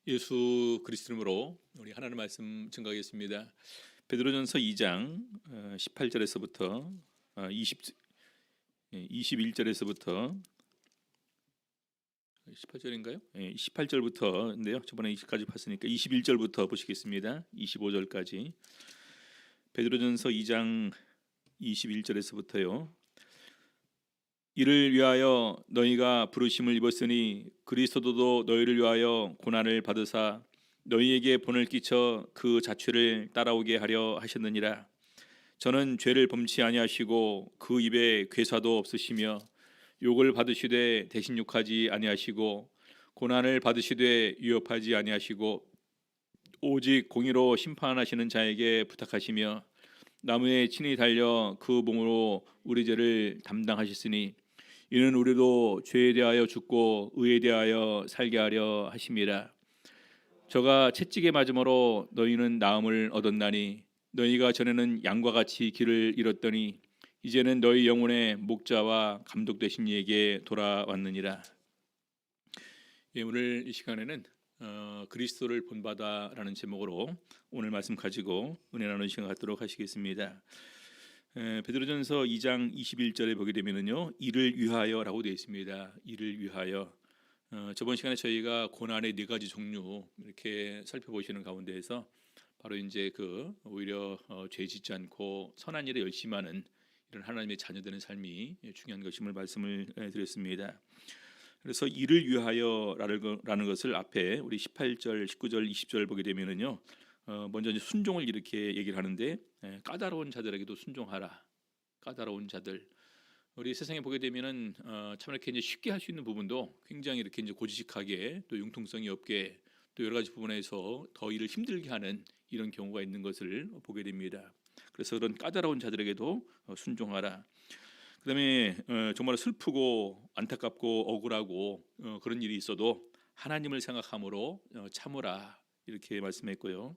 예수 그리스도 이름으로 우리 하나님 말씀 증거하겠습니다. 베드로전서 2장 18절에서부터 21절에서부터 18절인가요? 18절부터인데요. 저번에 20까지 봤으니까 21절부터 보시겠습니다. 25절까지. 베드로전서 2장 21절에서부터요. 이를 위하여 너희가 부르심을 입었으니 그리스도도 너희를 위하여 고난을 받으사 너희에게 본을 끼쳐 그 자취를 따라오게 하려 하셨느니라. 저는 죄를 범치 아니하시고 그 입에 괴사도 없으시며 욕을 받으시되 대신 욕하지 아니하시고 고난을 받으시되 위협하지 아니하시고 오직 공의로 심판하시는 자에게 부탁하시며 나무에 친히 달려 그 몸으로 우리 죄를 담당하셨으니 이는 우리도 죄에 대하여 죽고 의에 대하여 살게 하려 하심이라. 저가 채찍에 맞음으로 너희는 나음을 얻었나니 너희가 전에는 양과 같이 길을 잃었더니 이제는 너희 영혼의 목자와 감독 되신 이에게 돌아왔느니라. 오늘 이 시간에는 그리스도를 본받아라는 제목으로 오늘 말씀 가지고 은혜 나누는 시간 갖도록 하시겠습니다. 베드로전서 2장 21절에 보게 되면은요, 이를 위하여라고 되어 있습니다. 이를 위하여. 저번 시간에 저희가 고난의 네 가지 종류 이렇게 살펴보시는 가운데에서 바로 이제 오히려 죄 짓지 않고 선한 일에 열심히 하는 이런 하나님의 자녀되는 삶이 중요한 것임을 말씀을 드렸습니다. 그래서 이를 위하여라는 것을 앞에 우리 18절, 19절, 20절 보게 되면은요, 먼저 이제 순종을 이렇게 얘기를 하는데 까다로운 자들에게도 순종하라. 까다로운 자들. 우리 세상에 보게 되면은 참 이렇게 이제 쉽게 할 수 있는 부분도 굉장히 이렇게 이제 고지식하게 또 융통성이 없게 또 여러 가지 부분에서 더 일을 힘들게 하는 이런 경우가 있는 것을 보게 됩니다. 그래서 그런 까다로운 자들에게도 순종하라. 그다음에 정말 슬프고 안타깝고 억울하고 그런 일이 있어도 하나님을 생각함으로 참으라 이렇게 말씀했고요.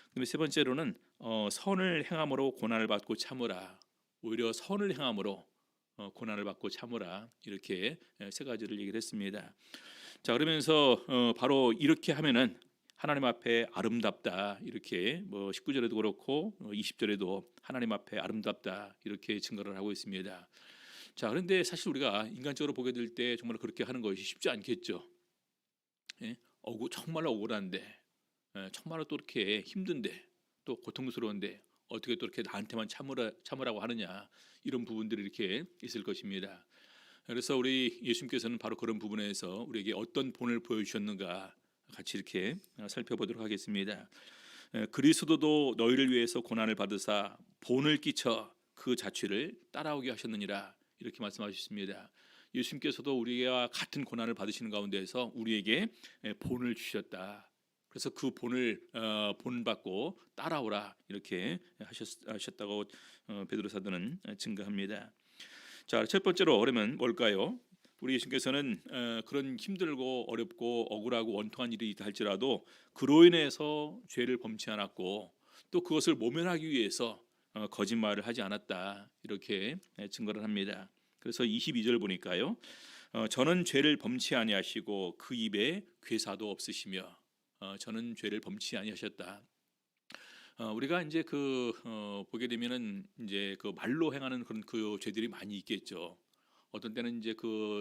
그다음에 세 번째로는 선을 행함으로 고난을 받고 참으라. 오히려 선을 행함으로 고난을 받고 참으라 이렇게 세 가지를 얘기를 했습니다. 자, 그러면서 바로 이렇게 하면은 하나님 앞에 아름답다 이렇게 19절에도 그렇고 20절에도 하나님 앞에 아름답다 이렇게 증거를 하고 있습니다. 자, 그런데 사실 우리가 인간적으로 보게 될 때 정말 그렇게 하는 것이 쉽지 않겠죠. 정말로 억울한데, 정말로 또 이렇게 힘든데, 또 고통스러운데 어떻게 또 이렇게 나한테만 참으라고 하느냐 이런 부분들이 이렇게 있을 것입니다. 그래서 우리 예수님께서는 바로 그런 부분에서 우리에게 어떤 본을 보여주셨는가 같이 이렇게 살펴보도록 하겠습니다. 그리스도도 너희를 위해서 고난을 받으사 본을 끼쳐 그 자취를 따라오게 하셨느니라 이렇게 말씀하셨습니다. 예수님께서도 우리와 같은 고난을 받으시는 가운데에서 우리에게 본을 주셨다. 그래서 그 본을 본받고 따라오라 이렇게 하셨다고 베드로 사도는 증거합니다. 자, 첫 번째로 그러면 뭘까요? 우리 예수님께서는 그런 힘들고 어렵고 억울하고 원통한 일이 있다 할지라도 그로 인해서 죄를 범치 않았고 또 그것을 모면하기 위해서 거짓말을 하지 않았다 이렇게 증거를 합니다. 그래서 22절 보니까요, 저는 죄를 범치 아니하시고 그 입에 괴사도 없으시며 저는 죄를 범치 아니하셨다. 우리가 이제 보게 되면은 이제 말로 행하는 그런 죄들이 많이 있겠죠. 어떤 때는 이제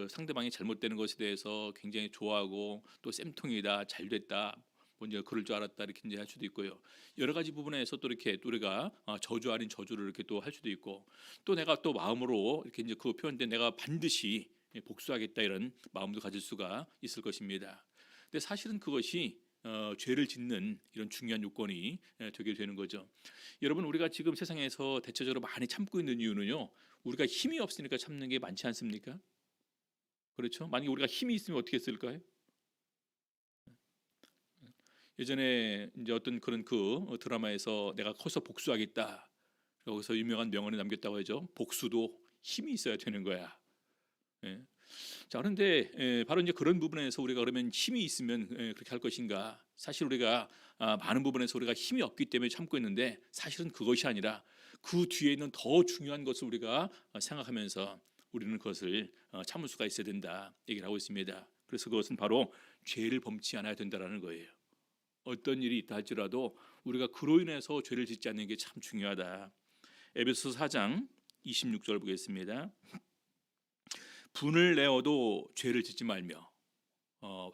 상대방이 잘못되는 것에 대해서 굉장히 좋아하고 또 쌤통이다, 잘됐다, 먼저 그럴 줄 알았다 이렇게 이제 할 수도 있고요. 여러 가지 부분에서 또 이렇게 또 우리가 저주 아닌 저주를 이렇게 또 할 수도 있고, 또 내가 또 마음으로 이렇게 이제 그 표현된 내가 반드시 복수하겠다 이런 마음도 가질 수가 있을 것입니다. 근데 사실은 그것이 죄를 짓는 이런 중요한 요건이 되게 되는 거죠. 여러분, 우리가 지금 세상에서 대체적으로 많이 참고 있는 이유는요, 우리가 힘이 없으니까 참는 게 많지 않습니까? 그렇죠? 만약에 우리가 힘이 있으면 어떻게 했을까요? 예전에 이제 어떤 그런 드라마에서 내가 커서 복수하겠다. 여기서 유명한 명언이 남겼다고 하죠. 복수도 힘이 있어야 되는 거야. 예. 자, 그런데 바로 이제 그런 부분에서 우리가 그러면 힘이 있으면 그렇게 할 것인가? 사실 우리가 많은 부분에서 우리가 힘이 없기 때문에 참고 있는데 사실은 그것이 아니라 그 뒤에 있는 더 중요한 것을 우리가 생각하면서 우리는 그것을 참을 수가 있어야 된다 얘기를 하고 있습니다. 그래서 그것은 바로 죄를 범치 않아야 된다라는 거예요. 어떤 일이 있다 할지라도 우리가 그로 인해서 죄를 짓지 않는 게 참 중요하다. 에베소서 4장 26절 보겠습니다. 분을 내어도 죄를 짓지 말며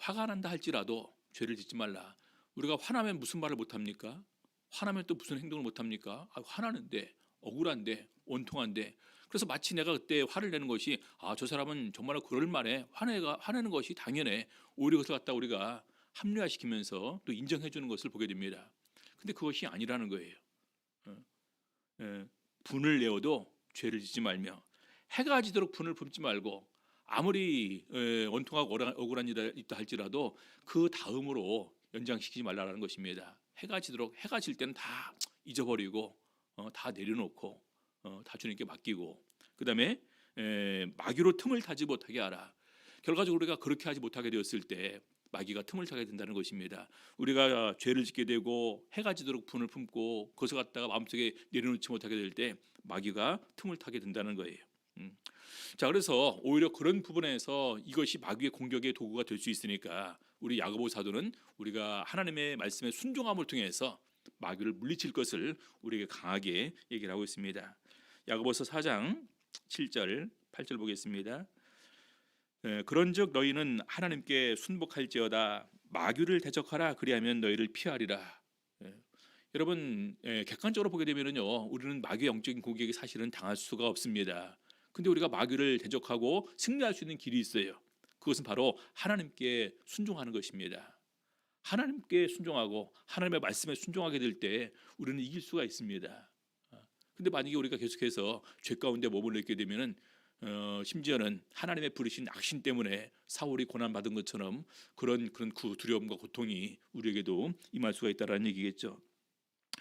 화가 난다 할지라도 죄를 짓지 말라. 우리가 화나면 무슨 말을 못합니까? 화나면 또 무슨 행동을 못합니까? 화나는데 억울한데 원통한데 그래서 마치 내가 그때 화를 내는 것이 저 사람은 정말 그럴 만해 화내는 것이 당연해. 오히려 그것을 갖다 우리가 합리화시키면서 또 인정해 주는 것을 보게 됩니다. 근데 그것이 아니라는 거예요. 분을 내어도 죄를 짓지 말며 해가 지도록 분을 품지 말고 아무리 원통하고 억울한 일이 있다 할지라도 그 다음으로 연장시키지 말라는 것입니다. 해가 지도록 해가 질 때는 다 잊어버리고 다 내려놓고 다 주님께 맡기고 그다음에 마귀로 틈을 타지 못하게 하라. 결과적으로 우리가 그렇게 하지 못하게 되었을 때 마귀가 틈을 타게 된다는 것입니다. 우리가 죄를 짓게 되고 해가 지도록 분을 품고 그것을 갖다가 마음속에 내려놓지 못하게 될 때 마귀가 틈을 타게 된다는 거예요. 자, 그래서 오히려 그런 부분에서 이것이 마귀의 공격의 도구가 될 수 있으니까 우리 야고보 사도는 우리가 하나님의 말씀에 순종함을 통해서 마귀를 물리칠 것을 우리에게 강하게 얘기를 하고 있습니다. 야고보서 4장 7절 8절 보겠습니다. 그런즉 너희는 하나님께 순복할지어다 마귀를 대적하라 그리하면 너희를 피하리라. 여러분 객관적으로 보게 되면은요 우리는 마귀의 영적인 공격이 사실은 당할 수가 없습니다. 근데 우리가 마귀를 대적하고 승리할 수 있는 길이 있어요. 그것은 바로 하나님께 순종하는 것입니다. 하나님께 순종하고 하나님의 말씀에 순종하게 될 때 우리는 이길 수가 있습니다. 근데 만약에 우리가 계속해서 죄 가운데 머물러 있게 되면은 심지어는 하나님의 부르신 악신 때문에 사울이 고난 받은 것처럼 그런 두려움과 고통이 우리에게도 임할 수가 있다라는 얘기겠죠.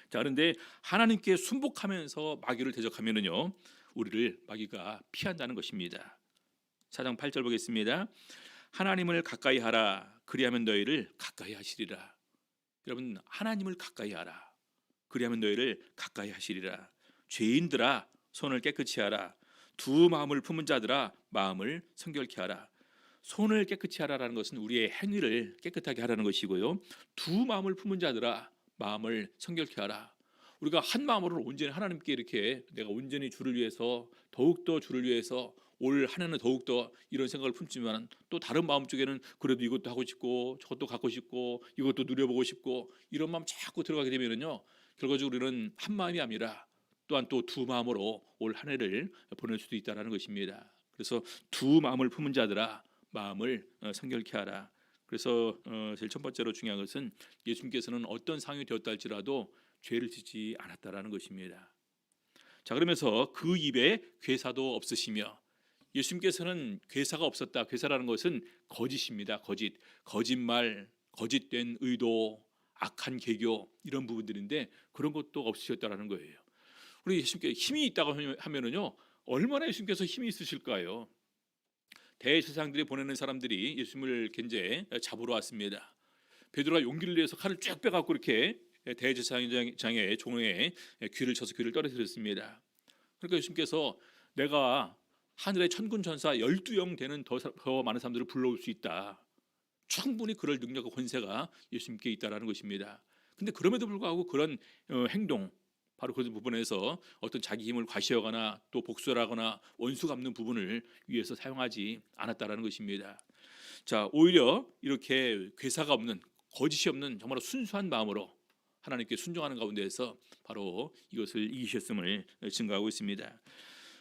자, 그런데 하나님께 순복하면서 마귀를 대적하면은요 우리를 마귀가 피한다는 것입니다. 4장 8절 보겠습니다. 하나님을 가까이 하라 그리하면 너희를 가까이 하시리라. 여러분 하나님을 가까이 하라 그리하면 너희를 가까이 하시리라. 죄인들아 손을 깨끗이 하라. 두 마음을 품은 자들아 마음을 성결케 하라. 손을 깨끗이 하라라는 것은 우리의 행위를 깨끗하게 하라는 것이고요. 두 마음을 품은 자들아 마음을 성결케 하라. 우리가 한 마음으로 온전히 하나님께 이렇게 내가 온전히 주를 위해서 더욱더 주를 위해서 올 한 해는 더욱더 이런 생각을 품지만 또 다른 마음 쪽에는 그래도 이것도 하고 싶고 저것도 갖고 싶고 이것도 누려보고 싶고 이런 마음 자꾸 들어가게 되면은요 결과적으로 우리는 한 마음이 아니라 또한 또 두 마음으로 올 한 해를 보낼 수도 있다라는 것입니다. 그래서 두 마음을 품은 자들아 마음을 성결케 하라. 그래서 제일 첫 번째로 중요한 것은 예수님께서는 어떤 상황이 되었다 할지라도 죄를 짓지 않았다라는 것입니다. 자, 그러면서 그 입에 괴사도 없으시며 예수님께서는 괴사가 없었다. 괴사라는 것은 거짓입니다. 거짓말, 거짓된 의도, 악한 계교 이런 부분들인데 그런 것도 없으셨다라는 거예요. 우리 예수님께 힘이 있다고 하면은요 얼마나 예수님께서 힘이 있으실까요? 대제사장들이 보내는 사람들이 예수님을 견제 잡으러 왔습니다. 베드로가 용기를 내서 칼을 쭉 빼갖고 이렇게 대제사장의 종의 귀를 쳐서 귀를 떨어뜨렸습니다. 그러니까 예수님께서 내가 하늘의 천군 천사 12영 되는 더 많은 사람들을 불러올 수 있다. 충분히 그럴 능력과 권세가 예수님께 있다라는 것입니다. 근데 그럼에도 불구하고 그런 행동 바로 그 부분에서 어떤 자기 힘을 과시하거나 또 복수하거나 원수 갚는 부분을 위해서 사용하지 않았다라는 것입니다. 자, 오히려 이렇게 괴사가 없는 거짓이 없는 정말 순수한 마음으로 하나님께 순종하는 가운데에서 바로 이것을 이기셨음을 증거하고 있습니다.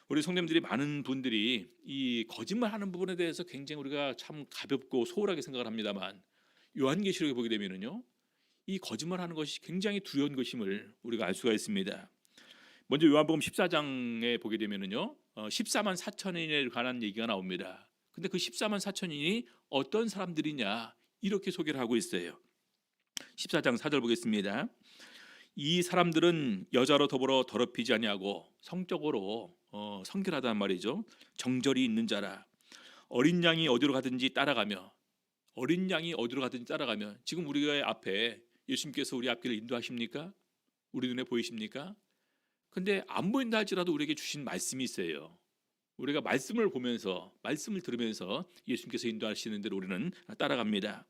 우리 성도님들이 많은 분들이 이 거짓말하는 부분에 대해서 굉장히 우리가 참 가볍고 소홀하게 생각을 합니다만 요한계시록에 보게 되면은요 이 거짓말하는 것이 굉장히 두려운 것임을 우리가 알 수가 있습니다. 먼저 요한복음 14장에 보게 되면은요 14만 4천인에 관한 얘기가 나옵니다. 근데 그 14만 4천인이 어떤 사람들이냐 이렇게 소개를 하고 있어요. 14장 4절 보겠습니다. 이 사람들은 여자로 더불어 더럽히지 아니하고 성적으로 성결하단 말이죠. 정절이 있는 자라. 어린 양이 어디로 가든지 따라가며 지금 우리가 앞에 예수님께서 우리 앞길을 인도하십니까? 우리 눈에 보이십니까? 근데 안 보인다 할지라도 우리에게 주신 말씀이 있어요. 우리가 말씀을 보면서 말씀을 들으면서 예수님께서 인도하시는 대로 우리는 따라갑니다.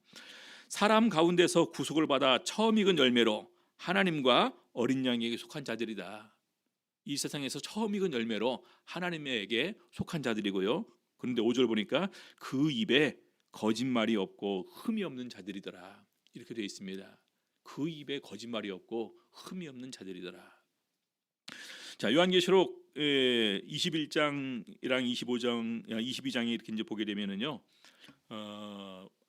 사람 가운데서 구속을 받아 처음 익은 열매로 하나님과 어린 양에게 속한 자들이다. 이 세상에서 처음 익은 열매로 하나님에게 속한 자들이고요. 그런데 5절 보니까 그 입에 거짓말이 없고 흠이 없는 자들이더라. 이렇게 되어 있습니다. 그 입에 거짓말이 없고 흠이 없는 자들이더라. 자, 요한계시록 21장이랑 25장, 22장에 이렇게 이제 보게 되면은요,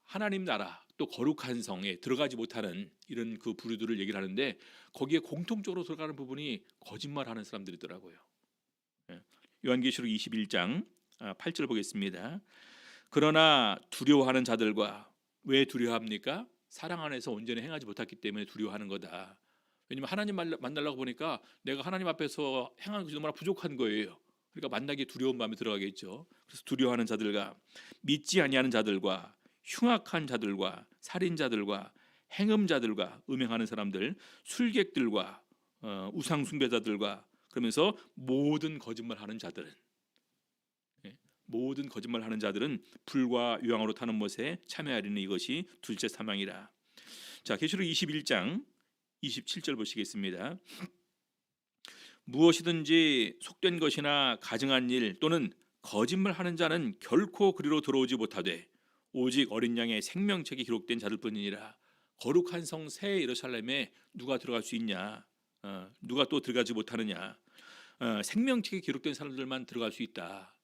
하나님 나라 또 거룩한 성에 들어가지 못하는 이런 그 부류들을 얘기를 하는데 거기에 공통적으로 들어가는 부분이 거짓말하는 사람들이더라고요. 요한계시록 21장 8절 보겠습니다. 그러나 두려워하는 자들과, 왜 두려워합니까? 사랑 안에서 온전히 행하지 못했기 때문에 두려워하는 거다. 왜냐면 하나님 만나려고 보니까 내가 하나님 앞에서 행하는 것이 너무나 부족한 거예요. 그러니까 만나기에 두려운 마음이 들어가겠죠. 그래서 두려워하는 자들과, 믿지 아니하는 자들과, 흉악한 자들과, 살인자들과, 행음자들과, 음행하는 사람들, 술객들과, 우상 숭배자들과, 그러면서 모든 거짓말하는 자들은, 모든 거짓말하는 자들은 불과 유황으로 타는 못에 참여하리니 이것이 둘째 사망이라. 자, 계시록 21장 27절 보시겠습니다. 무엇이든지 속된 것이나 가증한 일 또는 거짓말하는 자는 결코 그리로 들어오지 못하되 오직 어린 양의 생명책이 기록된 자들뿐이니라. 거룩한 성 새 예루살렘에 누가 들어갈 수 있냐? 누가 또 들어가지 못하느냐? 생명책이 기록된 사람들만 들어갈 수 있다.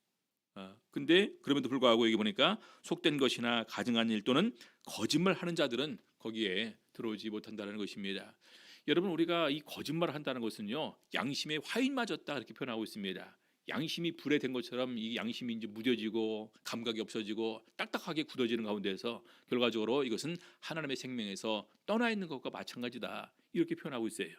근데 그럼에도 불구하고 여기 보니까 속된 것이나 가증한 일 또는 거짓말하는 자들은 거기에 들어오지 못한다는 것입니다. 여러분, 우리가 이 거짓말을 한다는 것은요, 양심에 화인 맞았다 이렇게 표현하고 있습니다. 양심이 불에 된 것처럼 이 양심이 이제 무뎌지고 감각이 없어지고 딱딱하게 굳어지는 가운데서 결과적으로 이것은 하나님의 생명에서 떠나 있는 것과 마찬가지다 이렇게 표현하고 있어요.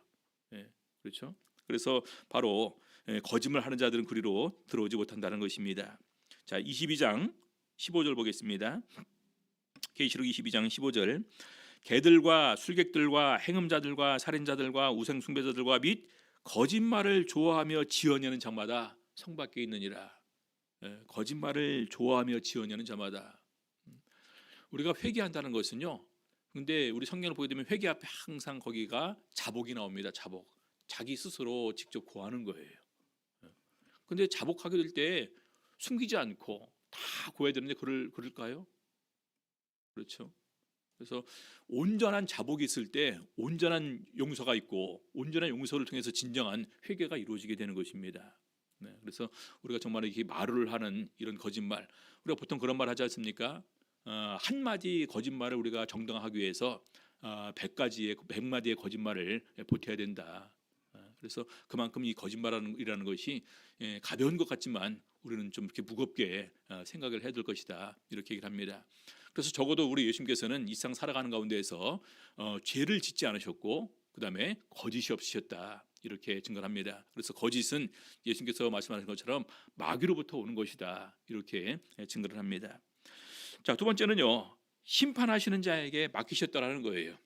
그렇죠? 그래서 바로 거짓말하는 자들은 그리로 들어오지 못한다는 것입니다. 자, 22장 15절 보겠습니다. 계시록 22장 15절. 개들과 술객들과 행음자들과 살인자들과 우상 숭배자들과 및 거짓말을 좋아하며 지어내는 자마다 성 밖에 있느니라. 거짓말을 좋아하며 지어내는 자마다. 우리가 회개한다는 것은요, 근데 우리 성경을 보게 되면 회개 앞에 항상 거기가 자복이 나옵니다. 자복. 자기 스스로 직접 고하는 거예요. 근데 자복하게 될 때 숨기지 않고 다 고해야 되는데 그럴까요? 그렇죠. 그래서 온전한 자복이 있을 때 온전한 용서가 있고 온전한 용서를 통해서 진정한 회개가 이루어지게 되는 것입니다. 그래서 우리가 정말 이렇게 말을 하는 이런 거짓말, 우리가 보통 그런 말 하지 않습니까? 한마디 거짓말을 우리가 정당화하기 위해서 100마디의 거짓말을 보태야 된다. 그래서 그만큼 이 거짓말이라는 것이 가벼운 것 같지만 우리는 좀 이렇게 무겁게 생각을 해야 될 것이다 이렇게 얘기를 합니다. 그래서 적어도 우리 예수님께서는 이 세상 살아가는 가운데에서 죄를 짓지 않으셨고 그 다음에 거짓이 없으셨다 이렇게 증거합니다. 그래서 거짓은 예수님께서 말씀하신 것처럼 마귀로부터 오는 것이다 이렇게 증거를 합니다. 자, 두 번째는요, 심판하시는 자에게 맡기셨다라는 거예요.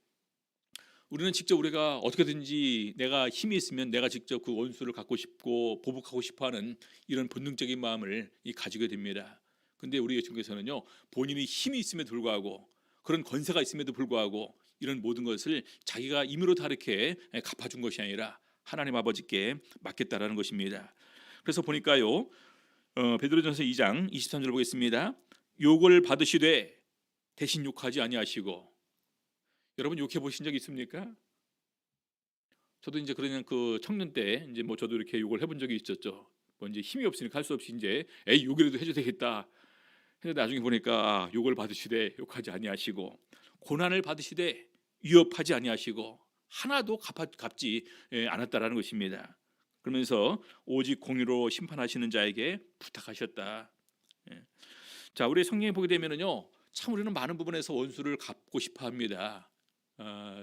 우리는 직접 우리가 어떻게든지 내가 힘이 있으면 내가 직접 그 원수를 갖고 싶고 보복하고 싶어하는 이런 본능적인 마음을 가지게 됩니다. 근데 우리 예수님께서는요, 본인이 힘이 있음에도 불구하고 그런 권세가 있음에도 불구하고 이런 모든 것을 자기가 임의로 다 이렇게 갚아준 것이 아니라 하나님 아버지께 맡겼다라는 것입니다. 그래서 보니까요, 베드로전서 2장 23절 보겠습니다. 욕을 받으시되 대신 욕하지 아니하시고. 여러분 욕해 보신 적 있습니까? 저도 이제 그러는 그 청년 때 이제 뭐 저도 이렇게 욕을 해본 적이 있었죠. 뭐 이제 힘이 없으니까 할 수 없이 이제 욕이라도 해줘야 되겠다. 근데 나중에 보니까 욕을 받으시되 욕하지 아니하시고 고난을 받으시되 위협하지 아니하시고 하나도 갚지 않았다라는 것입니다. 그러면서 오직 공의로 심판하시는 자에게 부탁하셨다. 자, 우리 성경에 보게 되면은요, 참 우리는 많은 부분에서 원수를 갚고 싶어합니다.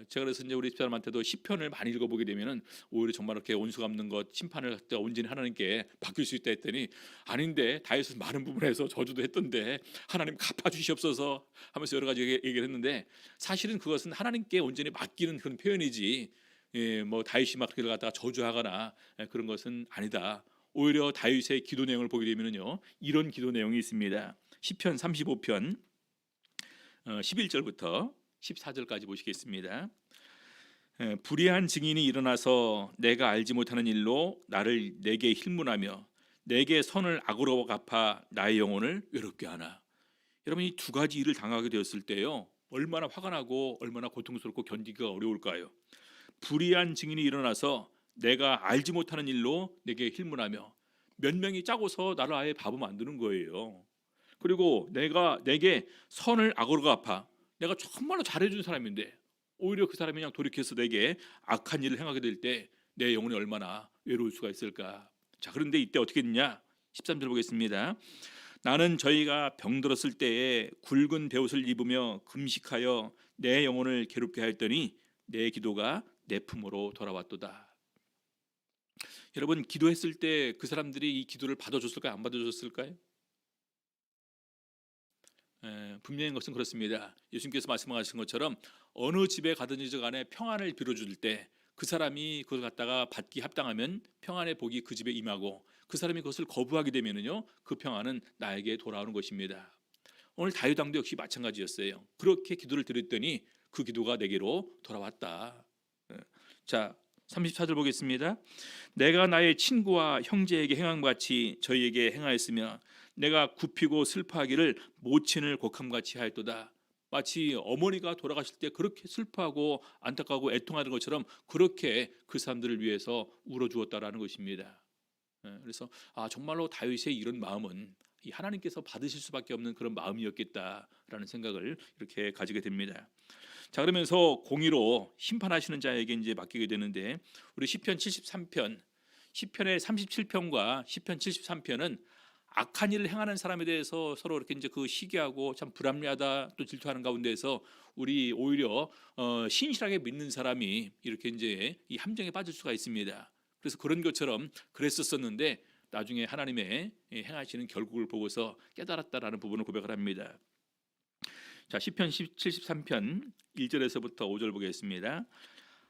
제가 그래서 이제 우리 집사람한테도 시편을 많이 읽어보게 되면은 오히려 정말 이렇게 원수 갚는 것, 심판을 갖다 온전히 하나님께 맡길 수 있다 했더니 아닌데 다윗은 많은 부분에서 저주도 했던데 하나님 갚아주시옵소서 하면서 여러 가지 얘기를 했는데 사실은 그것은 하나님께 온전히 맡기는 그런 표현이지 뭐 다윗이 막 그를 갖다가 저주하거나 그런 것은 아니다. 오히려 다윗의 기도 내용을 보게 되면은요, 이런 기도 내용이 있습니다. 시편 35편 11절부터 14절까지 보시겠습니다. 불의한 증인이 일어나서 내가 알지 못하는 일로 나를 내게 힐문하며 내게 선을 악으로 갚아 나의 영혼을 외롭게 하나. 여러분, 이 두 가지 일을 당하게 되었을 때요, 얼마나 화가 나고 얼마나 고통스럽고 견디기가 어려울까요? 불의한 증인이 일어나서 내가 알지 못하는 일로 내게 힐문하며, 몇 명이 짜고서 나를 아예 바보 만드는 거예요. 그리고 내게 선을 악으로 갚아, 내가 정말로 잘해준 사람인데 오히려 그 사람이 그냥 돌이켜서 내게 악한 일을 행하게 될 때 내 영혼이 얼마나 외로울 수가 있을까. 자, 그런데 이때 어떻게 했냐? 13절 보겠습니다. 나는 저희가 병들었을 때에 굵은 베옷을 입으며 금식하여 내 영혼을 괴롭게 하였더니 내 기도가 내 품으로 돌아왔도다. 여러분, 기도했을 때 그 사람들이 이 기도를 받아줬을까요? 안 받아줬을까요? 분명한 것은 그렇습니다. 예수님께서 말씀하신 것처럼 어느 집에 가든지 간에 평안을 빌어줄 때 그 사람이 그걸 갖다가 받기 합당하면 평안의 복이 그 집에 임하고, 그 사람이 그것을 거부하게 되면은요, 그 평안은 나에게 돌아오는 것입니다. 오늘 다윗왕도 역시 마찬가지였어요. 그렇게 기도를 드렸더니 그 기도가 내게로 돌아왔다. 자, 34절 보겠습니다. 내가 나의 친구와 형제에게 행한 같이 저희에게 행하였으며 내가 굽히고 슬퍼하기를 모친을 곡함같이 하였도다. 마치 어머니가 돌아가실 때 그렇게 슬퍼하고 안타까워 애통하는 것처럼 그렇게 그 사람들을 위해서 울어주었다라는 것입니다. 그래서 정말로 다윗의 이런 마음은 이 하나님께서 받으실 수밖에 없는 그런 마음이었겠다라는 생각을 이렇게 가지게 됩니다. 자, 그러면서 공의로 심판하시는 자에게 이제 맡기게 되는데, 우리 시편 73편, 시편의 37편과 시편 73편은 악한 일을 행하는 사람에 대해서 서로 이렇게 이제 그 시기하고 참 불합리하다 또 질투하는 가운데서 우리 오히려 신실하게 믿는 사람이 이렇게 이제 이 함정에 빠질 수가 있습니다. 그래서 그런 것처럼 그랬었는데 나중에 하나님의 행하시는 결국을 보고서 깨달았다라는 부분을 고백을 합니다. 자, 시편 73편 1절에서부터 5절 보겠습니다.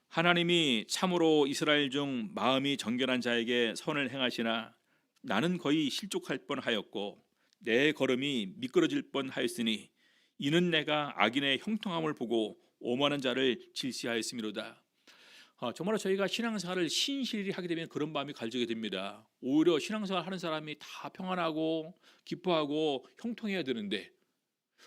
하나님이 참으로 이스라엘 중 마음이 정결한 자에게 선을 행하시나 나는 거의 실족할 뻔하였고 내 걸음이 미끄러질 뻔하였으니 이는 내가 악인의 형통함을 보고 오만한 자를 질시하였음이로다. 정말로 저희가 신앙생활을 신실히 하게 되면 그런 마음이 가지게 됩니다. 오히려 신앙생활 하는 사람이 다 평안하고 기뻐하고 형통해야 되는데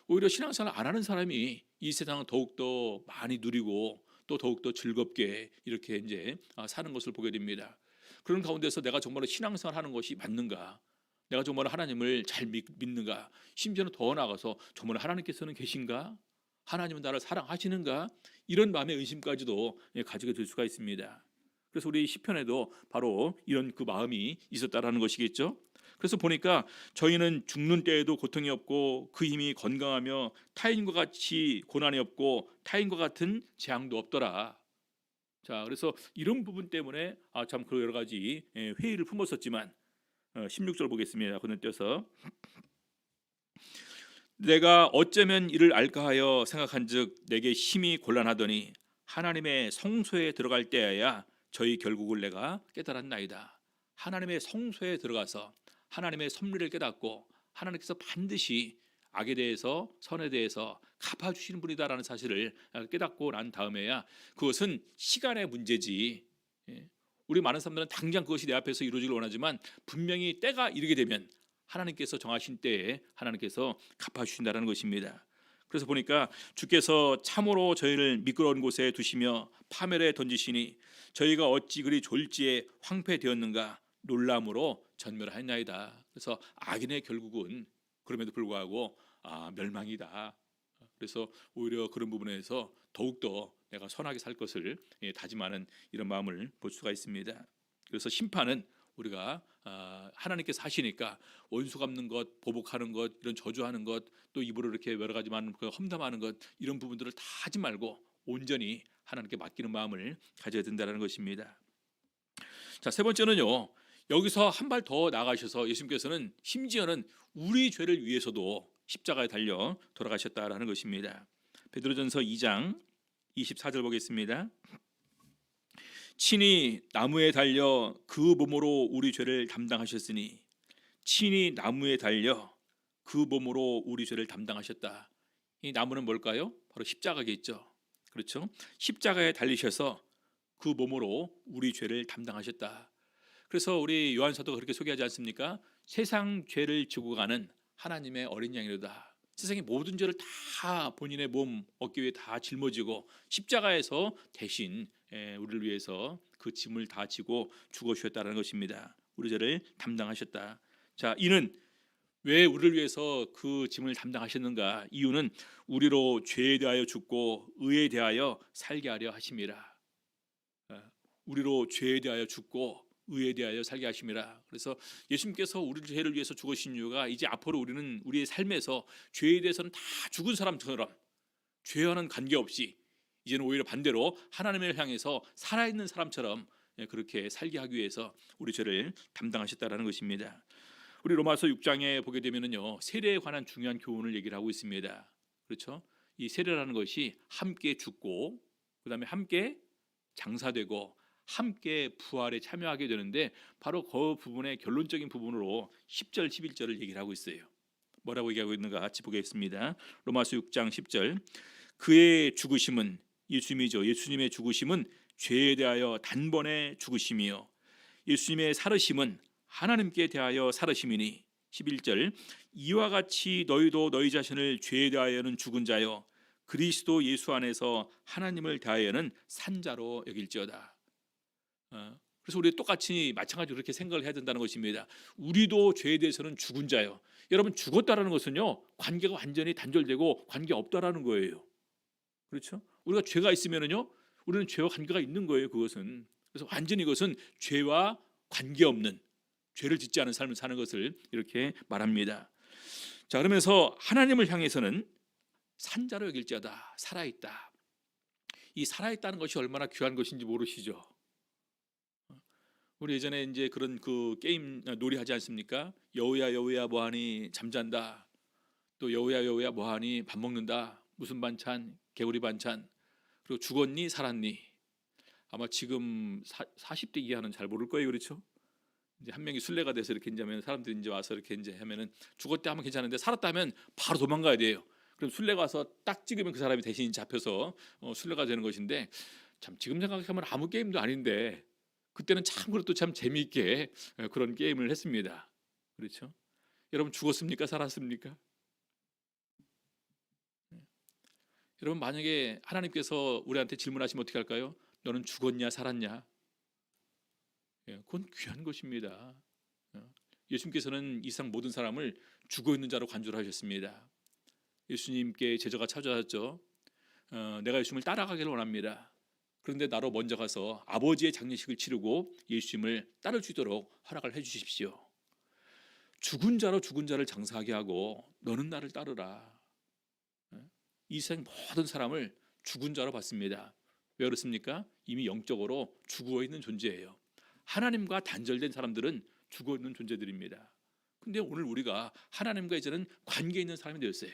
오히려 신앙생활 안 하는 사람이 이 세상을 더욱더 많이 누리고 또 더욱더 즐겁게 이렇게 이제 사는 것을 보게 됩니다. 그런 가운데서 내가 정말로 신앙생활 하는 것이 맞는가? 내가 정말 하나님을 잘 믿는가? 심지어는 더 나아가서 정말 하나님께서는 계신가? 하나님은 나를 사랑하시는가? 이런 마음의 의심까지도 가지게 될 수가 있습니다. 그래서 우리 시편에도 바로 이런 그 마음이 있었다라는 것이겠죠. 그래서 보니까 저희는 죽는 때에도 고통이 없고 그 힘이 건강하며 타인과 같이 고난이 없고 타인과 같은 재앙도 없더라. 자, 그래서 이런 부분 때문에 참 그 여러 가지 회의를 품었었지만 16절 보겠습니다. 건너뛰어서 내가 어쩌면 이를 알까 하여 생각한즉 내게 심히 곤란하더니 하나님의 성소에 들어갈 때야 저희 결국을 내가 깨달았나이다. 하나님의 성소에 들어가서 하나님의 섭리를 깨닫고 하나님께서 반드시 악에 대해서 선에 대해서 갚아주시는 분이다라는 사실을 깨닫고 난 다음에야 그것은 시간의 문제지. 우리 많은 사람들은 당장 그것이 내 앞에서 이루어지길 원하지만 분명히 때가 이르게 되면 하나님께서 정하신 때에 하나님께서 갚아주신다는 것입니다. 그래서 보니까 주께서 참으로 저희를 미끄러운 곳에 두시며 파멸에 던지시니 저희가 어찌 그리 졸지에 황폐되었는가 놀람으로 전멸하였나이다. 그래서 악인의 결국은 그럼에도 불구하고 멸망이다. 그래서 오히려 그런 부분에서 더욱더 내가 선하게 살 것을 다짐하는 이런 마음을 볼 수가 있습니다. 그래서 심판은 우리가 하나님께서 하시니까 원수 갚는 것, 보복하는 것, 이런 저주하는 것, 또 입으로 이렇게 여러 가지 많은 험담하는 것, 이런 부분들을 다 하지 말고 온전히 하나님께 맡기는 마음을 가져야 된다는 것입니다. 자, 세 번째는요, 여기서 한 발 더 나가셔서 예수님께서는 심지어는 우리 죄를 위해서도 십자가에 달려 돌아가셨다라는 것입니다. 베드로전서 2장 24절 보겠습니다. 친히 나무에 달려 그 몸으로 우리 죄를 담당하셨으니, 친히 나무에 달려 그 몸으로 우리 죄를 담당하셨다. 이 나무는 뭘까요? 바로 십자가겠죠. 그렇죠? 십자가에 달리셔서 그 몸으로 우리 죄를 담당하셨다. 그래서 우리 요한 사도가 그렇게 소개하지 않습니까? 세상 죄를 지고 가는 하나님의 어린 양이로다. 세상의 모든 죄를 다 본인의 몸 어깨 위에 다 짊어지고 십자가에서 대신 우리를 위해서 그 짐을 다 지고 죽으셨다는 것입니다. 우리 죄를 담당하셨다. 자, 이는 왜 우리를 위해서 그 짐을 담당하셨는가? 이유는 우리로 죄에 대하여 죽고 의에 대하여 살게 하려 하심이라. 우리로 죄에 대하여 죽고 의에 대하여 살게 하심이라. 그래서 예수님께서 우리 죄를 위해서 죽으신 이유가 이제 앞으로 우리는 우리의 삶에서 죄에 대해서는 다 죽은 사람처럼 죄와는 관계없이 이제는 오히려 반대로 하나님을 향해서 살아있는 사람처럼 그렇게 살게 하기 위해서 우리 죄를 담당하셨다라는 것입니다. 우리 로마서 6장에 보게 되면은요, 세례에 관한 중요한 교훈을 얘기를 하고 있습니다. 그렇죠? 이 세례라는 것이 함께 죽고 그다음에 함께 장사되고 함께 부활에 참여하게 되는데 바로 그 부분의 결론적인 부분으로 10절 11절을 얘기를 하고 있어요. 뭐라고 얘기하고 있는가 같이 보겠습니다. 로마서 6장 10절. 그의 죽으심은 예수님이죠. 예수님의 죽으심은 죄에 대하여 단번에 죽으심이요 예수님의 살으심은 하나님께 대하여 살으심이니. 11절. 이와 같이 너희도 너희 자신을 죄에 대하여는 죽은 자요 그리스도 예수 안에서 하나님을 대하여는 산 자로 여길지어다. 그래서 우리 똑같이 마찬가지로 그렇게 생각을 해야 된다는 것입니다. 우리도 죄에 대해서는 죽은 자요. 여러분, 죽었다라는 것은요, 관계가 완전히 단절되고 관계 없다라는 거예요. 그렇죠? 우리가 죄가 있으면은요, 우리는 죄와 관계가 있는 거예요. 그것은. 그래서 완전히 이것은 죄와 관계없는, 죄를 짓지 않은 삶을 사는 것을 이렇게 말합니다. 자, 그러면서 하나님을 향해서는 산자로 여길지어다. 살아있다. 이 살아있다는 것이 얼마나 귀한 것인지 모르시죠? 우리 예전에 이제 그런 그 게임 놀이 하지 않습니까? 여우야 여우야 뭐하니 잠잔다. 또 여우야 여우야 뭐하니 밥 먹는다. 무슨 반찬? 개구리 반찬. 그리고 죽었니 살았니? 아마 지금 40대 이하는 잘 모를 거예요, 그렇죠? 이제 한 명이 순례가 돼서 이렇게 이제 하면 사람들이 이제 와서 이렇게 이제 하면은 죽었다 하면 괜찮은데 살았다 하면 바로 도망가야 돼요. 그럼 순례가 와서 딱 찍으면 그 사람이 대신 잡혀서 순례가 되는 것인데, 참 지금 생각하면 아무 게임도 아닌데 그때는 참으로 또 참 재미있게 그런 게임을 했습니다. 그렇죠? 여러분, 죽었습니까? 살았습니까? 여러분, 만약에 하나님께서 우리한테 질문하시면 어떻게 할까요? 너는 죽었냐 살았냐? 그건 귀한 것입니다. 예수님께서는 이 세상 모든 사람을 죽어 있는 자로 간주를 하셨습니다. 예수님께 제자가 찾아왔죠. 내가 예수님을 따라가기를 원합니다. 그런데 나로 먼저 가서 아버지의 장례식을 치르고 예수님을 따를 수 있도록 허락을 해주십시오. 죽은 자로 죽은 자를 장사하게 하고 너는 나를 따르라. 이 세상 모든 사람을 죽은 자로 봤습니다. 왜 그렇습니까? 이미 영적으로 죽어 있는 존재예요. 하나님과 단절된 사람들은 죽어 있는 존재들입니다. 근데 오늘 우리가 하나님과 이제는 관계 있는 사람이 되었어요.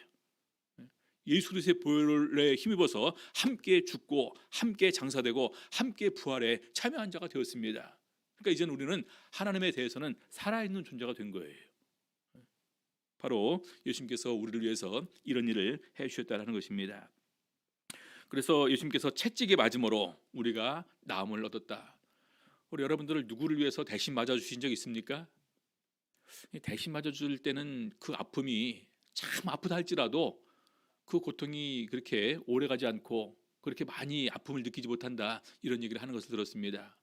예수 그리스도의 보혈에 힘입어서 함께 죽고 함께 장사되고 함께 부활에 참여한 자가 되었습니다. 그러니까 이제는 우리는 하나님에 대해서는 살아있는 존재가 된 거예요. 바로 예수님께서 우리를 위해서 이런 일을 해주셨다는 것입니다. 그래서 예수님께서 채찍에 맞음으로 우리가 나음을 얻었다. 우리 여러분들을 누구를 위해서 대신 맞아주신 적 있습니까? 대신 맞아줄 때는 그 아픔이 참 아프다 할지라도 그 고통이 그렇게 오래가지 않고 그렇게 많이 아픔을 느끼지 못한다, 이런 얘기를 하는 것을 들었습니다.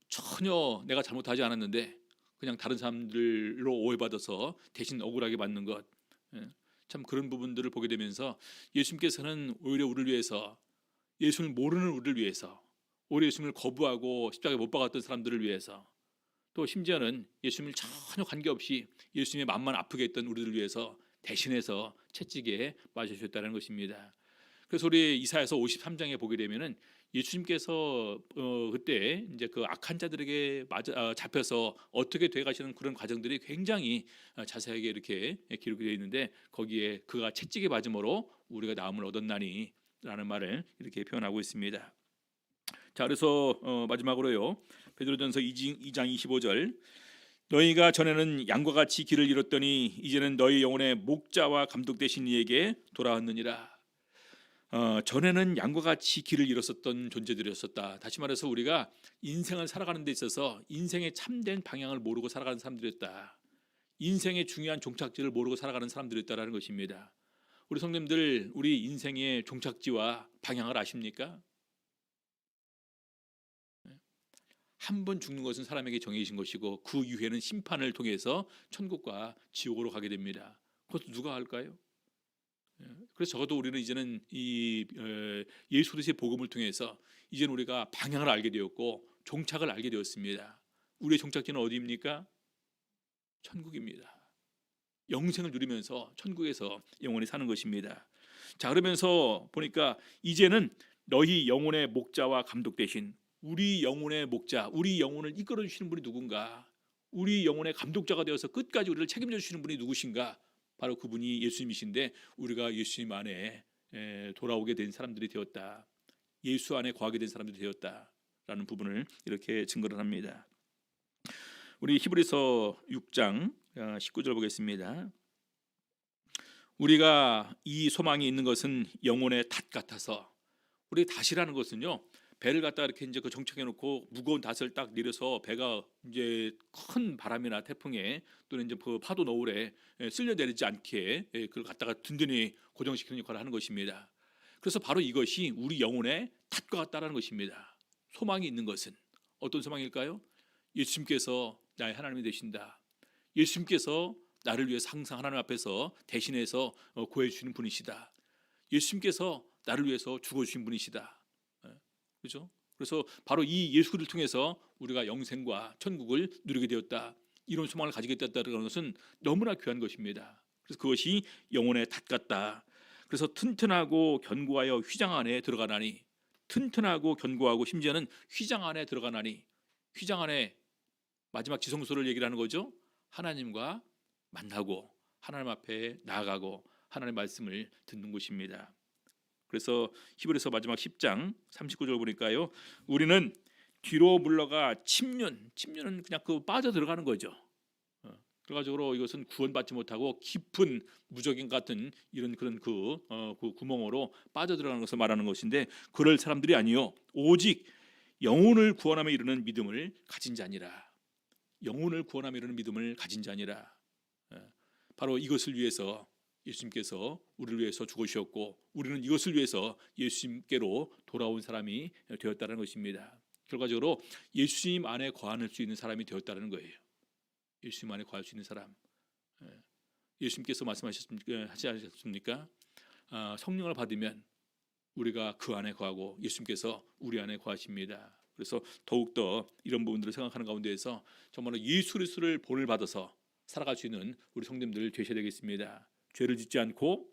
전혀 내가 잘못하지 않았는데 그냥 다른 사람들로 오해받아서 대신 억울하게 받는 것, 참 그런 부분들을 보게 되면서 예수님께서는 오히려 우리를 위해서, 예수를 모르는 우리를 위해서, 오히려 예수님을 거부하고 십자가에 못 박았던 사람들을 위해서, 또 심지어는 예수님을 전혀 관계없이 예수님의 마음만 아프게 했던 우리들을 위해서 대신해서 채찍에 맞으셨다는 것입니다. 그래서 우리 이사야서 53장에 보게 되면은 예수님께서 그때 이제 그 악한 자들에게 잡혀서 어떻게 돼 가시는 그런 과정들이 굉장히 자세하게 이렇게 기록이 되어 있는데, 거기에 그가 채찍에 맞음으로 우리가 나음을 얻었나니라는 말을 이렇게 표현하고 있습니다. 자, 그래서 마지막으로요, 베드로전서 2장 25절. 너희가 전에는 양과 같이 길을 잃었더니 이제는 너희 영혼의 목자와 감독 되신 이에게 돌아왔느니라. 전에는 양과 같이 길을 잃었었던 존재들이었었다. 다시 말해서 우리가 인생을 살아가는 데 있어서 인생의 참된 방향을 모르고 살아가는 사람들이었다. 인생의 중요한 종착지를 모르고 살아가는 사람들이었다라는 것입니다. 우리 성도님들, 우리 인생의 종착지와 방향을 아십니까? 한 번 죽는 것은 사람에게 정해진 것이고 그 이후에는 심판을 통해서 천국과 지옥으로 가게 됩니다. 그것도 누가 할까요? 그래서 적어도 우리는 이제는 이 예수 그리스도의 복음을 통해서 이제는 우리가 방향을 알게 되었고 종착을 알게 되었습니다. 우리의 종착지는 어디입니까? 천국입니다. 영생을 누리면서 천국에서 영원히 사는 것입니다. 자, 그러면서 보니까 이제는 너희 영혼의 목자와 감독 대신 우리 영혼의 목자, 우리 영혼을 이끌어 주시는 분이 누군가? 우리 영혼의 감독자가 되어서 끝까지 우리를 책임져 주시는 분이 누구신가? 바로 그분이 예수님이신데 우리가 예수님 안에 돌아오게 된 사람들이 되었다. 예수 안에 거하게 된 사람들이 되었다라는 부분을 이렇게 증거를 합니다. 우리 히브리서 6장 19절 보겠습니다. 우리가 이 소망이 있는 것은 영혼의 닷 같아서, 우리 닷이라는 것은요, 배를 갖다 이렇게 이제 그 정착해 놓고 무거운 닷을 딱 내려서 배가 이제 큰 바람이나 태풍에 또는 이제 그 파도 너울에 쓸려 내리지 않게 그걸 갖다가 든든히 고정시키는 역할을 하는 것입니다. 그래서 바로 이것이 우리 영혼의 닷과 같다라는 것입니다. 소망이 있는 것은 어떤 소망일까요? 예수님께서 나의 하나님이 되신다. 예수님께서 나를 위해서 항상 하나님 앞에서 대신해서 구해 주시는 분이시다. 예수님께서 나를 위해서 죽어 주신 분이시다. 그렇죠? 그래서 바로 이 예수를 통해서 우리가 영생과 천국을 누리게 되었다. 이런 소망을 가지게 되었다는 것은 너무나 귀한 것입니다. 그래서 그것이 영혼의 닷 같다. 그래서 튼튼하고 견고하여 휘장 안에 들어가나니, 튼튼하고 견고하고 심지어는 휘장 안에 들어가나니, 휘장 안에 마지막 지성소를 얘기를 하는 거죠. 하나님과 만나고 하나님 앞에 나아가고 하나님의 말씀을 듣는 곳입니다. 그래서 히브리서 마지막 10장 39절 보니까요, 우리는 뒤로 물러가 침륜은 그냥 그 빠져 들어가는 거죠. 결과적으로 이것은 구원받지 못하고 깊은 무적인 같은 이런 그런 그 구멍으로 빠져 들어가는 것을 말하는 것인데, 그럴 사람들이 아니요 오직 영혼을 구원함에 이르는 믿음을 가진 자니라. 영혼을 구원함에 이르는 믿음을 가진 자니라. 바로 이것을 위해서 예수님께서 우리를 위해서 죽으셨고 우리는 이것을 위해서 예수님께로 돌아온 사람이 되었다는 것입니다. 결과적으로 예수님 안에 거할 수 있는 사람이 되었다는 거예요. 예수님 안에 거할 수 있는 사람. 예수님께서 말씀하지 않으셨습니까? 성령을 받으면 우리가 그 안에 거하고 예수님께서 우리 안에 거하십니다. 그래서 더욱더 이런 부분들을 생각하는 가운데에서 정말로 예수 그리스도를 본을 받아서 살아갈 수 있는 우리 성도님들 되셔야 되겠습니다. 죄를 짓지 않고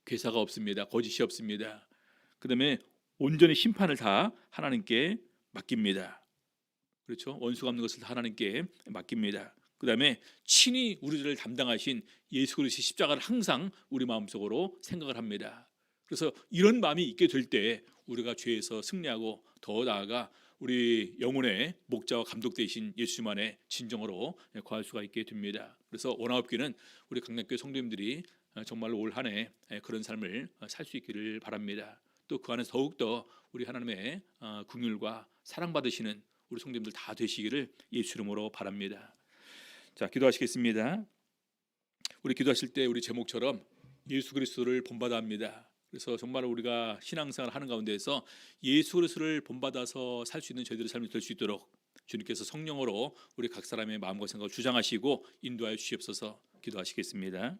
괴사가 없습니다. 거짓이 없습니다. 그 다음에 온전히 심판을 다 하나님께 맡깁니다. 그렇죠? 원수 갚는 것을 다 하나님께 맡깁니다. 그 다음에 친히 우리들을 담당하신 예수 그리스도의 십자가를 항상 우리 마음속으로 생각을 합니다. 그래서 이런 마음이 있게 될 때 우리가 죄에서 승리하고 더 나아가 우리 영혼의 목자와 감독 되신 예수님 안에 진정으로 거할 수가 있게 됩니다. 그래서 원하옵기는 우리 강남교회 성도님들이 정말로 올 한 해 그런 삶을 살 수 있기를 바랍니다. 또 그 안에서 더욱더 우리 하나님의 긍휼과 사랑받으시는 우리 성도님들 다 되시기를 예수 이름으로 바랍니다. 자, 기도하시겠습니다. 우리 기도하실 때 우리 제목처럼 예수 그리스도를 본받아 합니다. 그래서 정말 우리가 신앙생활을 하는 가운데에서 예수 그리스도를 본받아서 살 수 있는 저희들의 삶이 될 수 있도록 주님께서 성령으로 우리 각 사람의 마음과 생각을 주장하시고 인도하여 주시옵소서. 기도하시겠습니다.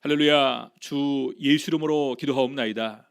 할렐루야. 주 예수 이름으로 기도하옵나이다.